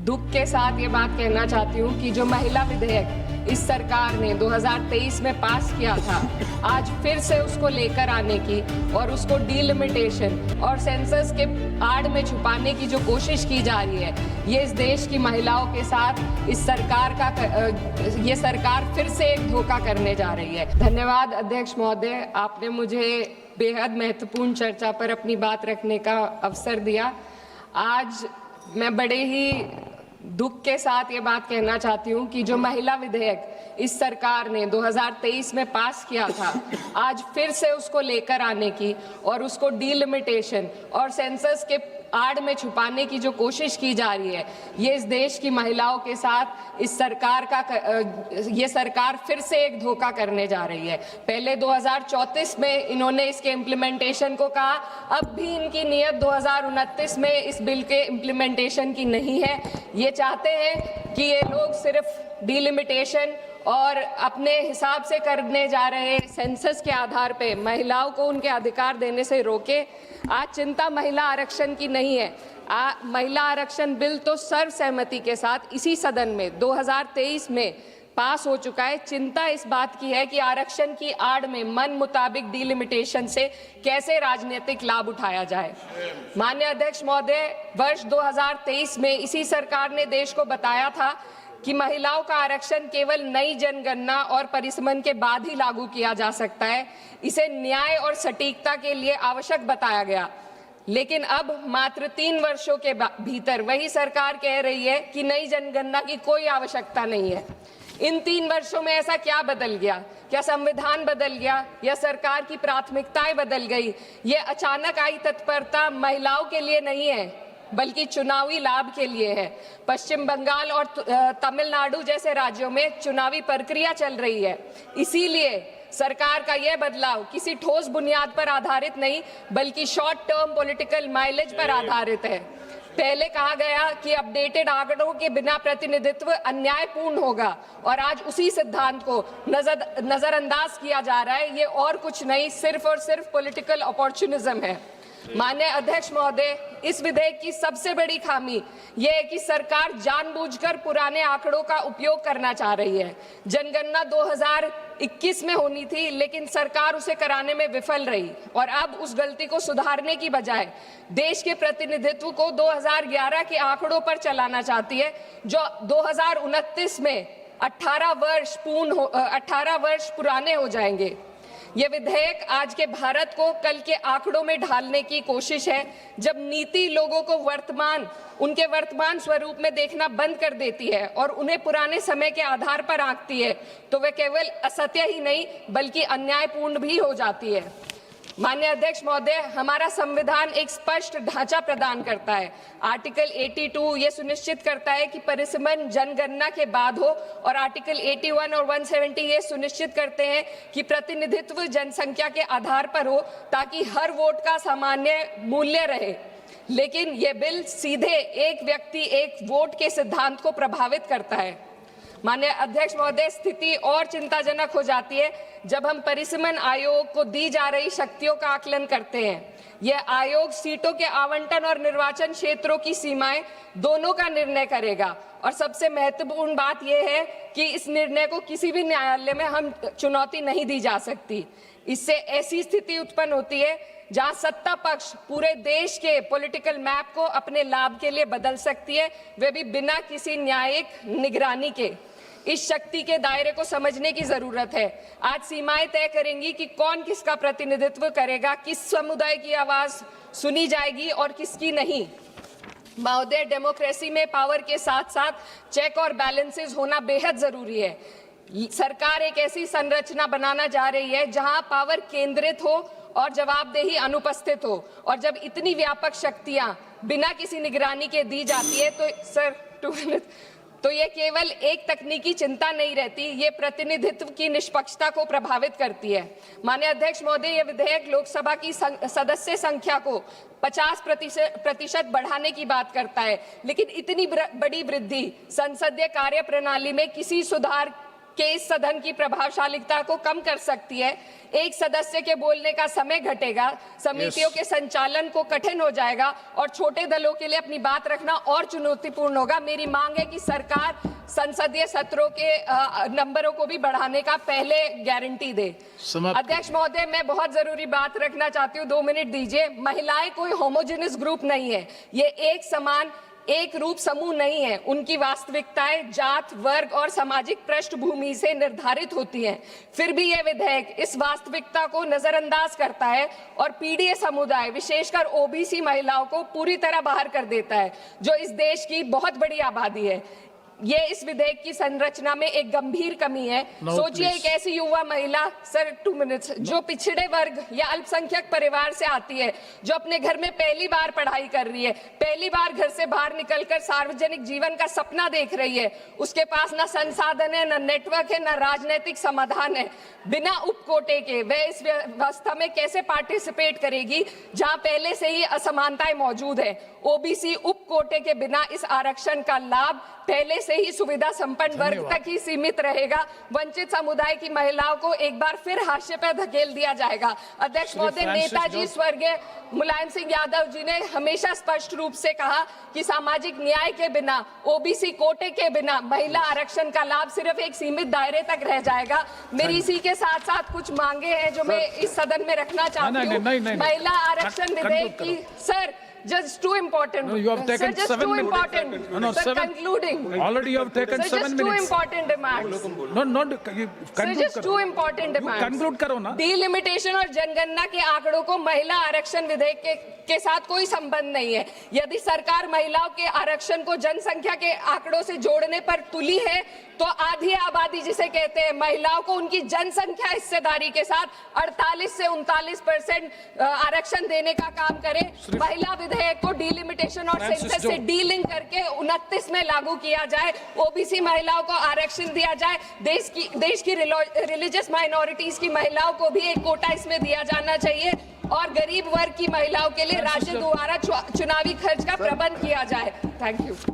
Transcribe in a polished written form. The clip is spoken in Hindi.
दुख के साथ ये बात कहना चाहती हूँ कि जो महिला विधेयक इस सरकार ने 2023 में पास किया था, आज फिर से उसको लेकर आने की और उसको डिलिमिटेशन और सेंसस के आड़ में छुपाने की जो कोशिश की जा रही है, ये इस देश की महिलाओं के साथ ये सरकार फिर से एक धोखा करने जा रही है। धन्यवाद अध्यक्ष महोदय, आपने मुझे बेहद महत्वपूर्ण चर्चा पर अपनी बात रखने का अवसर दिया। आज मैं बड़े ही दुख के साथ ये बात कहना चाहती हूँ कि जो महिला विधेयक इस सरकार ने 2023 में पास किया था, आज फिर से उसको लेकर आने की और उसको डिलिमिटेशन और सेंसस के आड़ में छुपाने की जो कोशिश की जा रही है, ये इस देश की महिलाओं के साथ ये सरकार फिर से एक धोखा करने जा रही है। पहले 2034 में इन्होंने इसके इम्प्लीमेंटेशन को कहा, अब भी इनकी नीयत 2029 में इस बिल के इम्प्लीमेंटेशन की नहीं है। ये चाहते हैं कि ये लोग सिर्फ डिलिमिटेशन और अपने हिसाब से करने जा रहे सेंसस के आधार पे महिलाओं को उनके अधिकार देने से रोके। आज चिंता महिला आरक्षण की नहीं है। महिला आरक्षण बिल तो सर्वसहमति के साथ इसी सदन में 2023 में पास हो चुका है। चिंता इस बात की है कि आरक्षण की आड़ में मन मुताबिक डिलिमिटेशन से कैसे राजनीतिक लाभ उठाया जाए। माननीय अध्यक्ष महोदय, वर्ष 2023 में इसी सरकार ने देश को बताया था कि महिलाओं का आरक्षण केवल नई जनगणना और परिसीमन के बाद ही लागू किया जा सकता है। इसे न्याय और सटीकता के लिए आवश्यक बताया गया, लेकिन अब मात्र 3 वर्षों के भीतर वही सरकार कह रही है कि नई जनगणना की कोई आवश्यकता नहीं है। इन 3 वर्षों में ऐसा क्या बदल गया? क्या संविधान बदल गया या सरकार की प्राथमिकताएं बदल गई? ये अचानक आई तत्परता महिलाओं के लिए नहीं है, बल्कि चुनावी लाभ के लिए है। पश्चिम बंगाल और तमिलनाडु जैसे राज्यों में चुनावी प्रक्रिया चल रही है, इसीलिए सरकार का यह बदलाव किसी ठोस बुनियाद पर आधारित नहीं, बल्कि शॉर्ट टर्म पॉलिटिकल माइलेज पर आधारित है। पहले कहा गया कि अपडेटेड आंकड़ों के बिना प्रतिनिधित्व अन्यायपूर्ण होगा, और आज उसी सिद्धांत को नजरअंदाज किया जा रहा है। ये और कुछ नहीं, सिर्फ और सिर्फ पॉलिटिकल अपॉर्चुनिज्म है। माननीय अध्यक्ष महोदय, इस विधेयक की सबसे बड़ी खामी यह है कि सरकार जानबूझकर पुराने आंकड़ों का उपयोग करना चाह रही है। जनगणना 2021 में होनी थी, लेकिन सरकार उसे कराने में विफल रही और अब उस गलती को सुधारने की बजाय देश के प्रतिनिधित्व को 2011 के आंकड़ों पर चलाना चाहती है, जो 2029 में 18 वर्ष पुराने हो जाएंगे। ये विधेयक आज के भारत को कल के आंकड़ों में ढालने की कोशिश है। जब नीति लोगों को उनके वर्तमान स्वरूप में देखना बंद कर देती है और उन्हें पुराने समय के आधार पर आंकती है, तो वे केवल असत्य ही नहीं बल्कि अन्यायपूर्ण भी हो जाती है। माननीय अध्यक्ष महोदय, हमारा संविधान एक स्पष्ट ढांचा प्रदान करता है। आर्टिकल 82 ये सुनिश्चित करता है कि परिसीमन जनगणना के बाद हो, और आर्टिकल 81 और 170 ये सुनिश्चित करते हैं कि प्रतिनिधित्व जनसंख्या के आधार पर हो, ताकि हर वोट का सामान्य मूल्य रहे। लेकिन ये बिल सीधे एक व्यक्ति एक वोट के सिद्धांत को प्रभावित करता है। माननीय अध्यक्ष महोदय, स्थिति और चिंताजनक हो जाती है जब हम परिसीमन आयोग को दी जा रही शक्तियों का आकलन करते हैं। यह आयोग सीटों के आवंटन और निर्वाचन क्षेत्रों की सीमाएं दोनों का निर्णय करेगा, और सबसे महत्वपूर्ण बात यह है कि इस निर्णय को किसी भी न्यायालय में हम चुनौती नहीं दी जा सकती। इससे ऐसी स्थिति उत्पन्न होती है जहां सत्ता पक्ष पूरे देश के पॉलिटिकल मैप को अपने लाभ के लिए बदल सकती है, वे भी बिना किसी न्यायिक निगरानी के। इस शक्ति के दायरे को समझने की जरूरत है। आज सीमाएं तय करेंगी कि कौन किसका प्रतिनिधित्व करेगा, किस समुदाय की आवाज सुनी जाएगी और किसकी नहीं। महोदय, डेमोक्रेसी में पावर के साथ साथ चेक और बैलेंसेस होना बेहद जरूरी है। सरकार एक ऐसी संरचना बनाना जा रही है जहां पावर केंद्रित हो और जवाबदेही अनुपस्थित हो, और जब इतनी व्यापक शक्तियां बिना किसी निगरानी के दी जाती है तो ये केवल एक तकनीकी चिंता नहीं रहती, ये प्रतिनिधित्व की निष्पक्षता को प्रभावित करती है। माननीय अध्यक्ष महोदय, ये विधेयक लोकसभा की सदस्य संख्या को 50% बढ़ाने की बात करता है, लेकिन इतनी बड़ी वृद्धि संसदीय कार्य प्रणाली में किसी सुधार के इस सदन की प्रभावशालीता को कम कर सकती है। एक सदस्य के बोलने का समय घटेगा, समितियों के संचालन को कठिन हो जाएगा और छोटे दलों के लिए अपनी बात रखना और चुनौतीपूर्ण होगा। मेरी मांग है कि सरकार संसदीय सत्रों के नंबरों को भी बढ़ाने का पहले गारंटी दे। अध्यक्ष महोदय, मैं बहुत जरूरी बात रखना चाहती हूँ, 2 मिनट दीजिए। महिलाएं कोई होमोजेनियस ग्रुप नहीं है, ये एक समान एक रूप समूह नहीं है। उनकी वास्तविकताएं जात, वर्ग और सामाजिक पृष्ठभूमि से निर्धारित होती हैं। फिर भी यह विधेयक इस वास्तविकता को नजरअंदाज करता है और पीड़ित समुदाय, विशेषकर ओबीसी महिलाओं को पूरी तरह बाहर कर देता है, जो इस देश की बहुत बड़ी आबादी है। ये इस विधेयक की संरचना में एक गंभीर कमी है। सोचिए, एक ऐसी युवा महिला, सर 2 मिनट्स, जो पिछड़े वर्ग या अल्पसंख्यक परिवार से आती है, जो अपने घर में पहली बार पढ़ाई कर रही है, पहली बार घर से बाहर निकलकर सार्वजनिक जीवन का सपना देख रही है। उसके पास न संसाधन है, न नेटवर्क है, न राजनीतिक समाधान है। बिना उपकोटे के वह इस व्यवस्था में कैसे पार्टिसिपेट करेगी जहां पहले से ही असमानताएं मौजूद है। ओबीसी उपकोटे के बिना इस आरक्षण का लाभ पहले से ही सुविधा संपन्न वर्ग तक ही सीमित रहेगा। वंचित समुदाय की महिलाओं को एक बार फिर हाशिए पर धकेल दिया जाएगा। अध्यक्ष महोदय, नेताजी स्वर्गीय मुलायम सिंह यादव जी ने हमेशा स्पष्ट रूप से कहा कि सामाजिक न्याय के बिना, ओबीसी कोटे के बिना महिला आरक्षण का लाभ सिर्फ एक सीमित दायरे तक रह जाएगा। मेरी इसी के साथ साथ कुछ मांगे हैं जो मैं इस सदन में रखना चाहती हूँ। महिला आरक्षण विधेयक की, sir, just too important. No, you have taken sir, just 7 too minutes. important. No, sir, 7. concluding. Already you have taken sir, 7 just minutes. Too important demands. No, no, you Sir, conclude just करो. too important demands. You conclude करो ना. डिलिमिटेशन और जनगणना के आंकड़ों को महिला आरक्षण विधेयक के साथ कोई संबंध नहीं है। यदि सरकार महिलाओं के आरक्षण को जनसंख्या के आंकड़ों से जोड़ने पर तुली है, तो आधी आबादी जिसे कहते हैं, महिलाओं को उनकी जनसंख्या हिस्सेदारी के साथ 48 से 39% आरक्षण देने का काम करे। महिला विधेयक को डिलिमिटेशन और सेंसस से डीलिंक करके 29 में लागू किया जाए। ओबीसी महिलाओं को आरक्षण दिया जाए। देश की रिलीजियस माइनॉरिटीज की महिलाओं को भी एक कोटा इसमें दिया जाना चाहिए और गरीब वर्ग की महिलाओं के लिए राज्य द्वारा चुनावी खर्च का प्रबंध किया जाए। Thank you.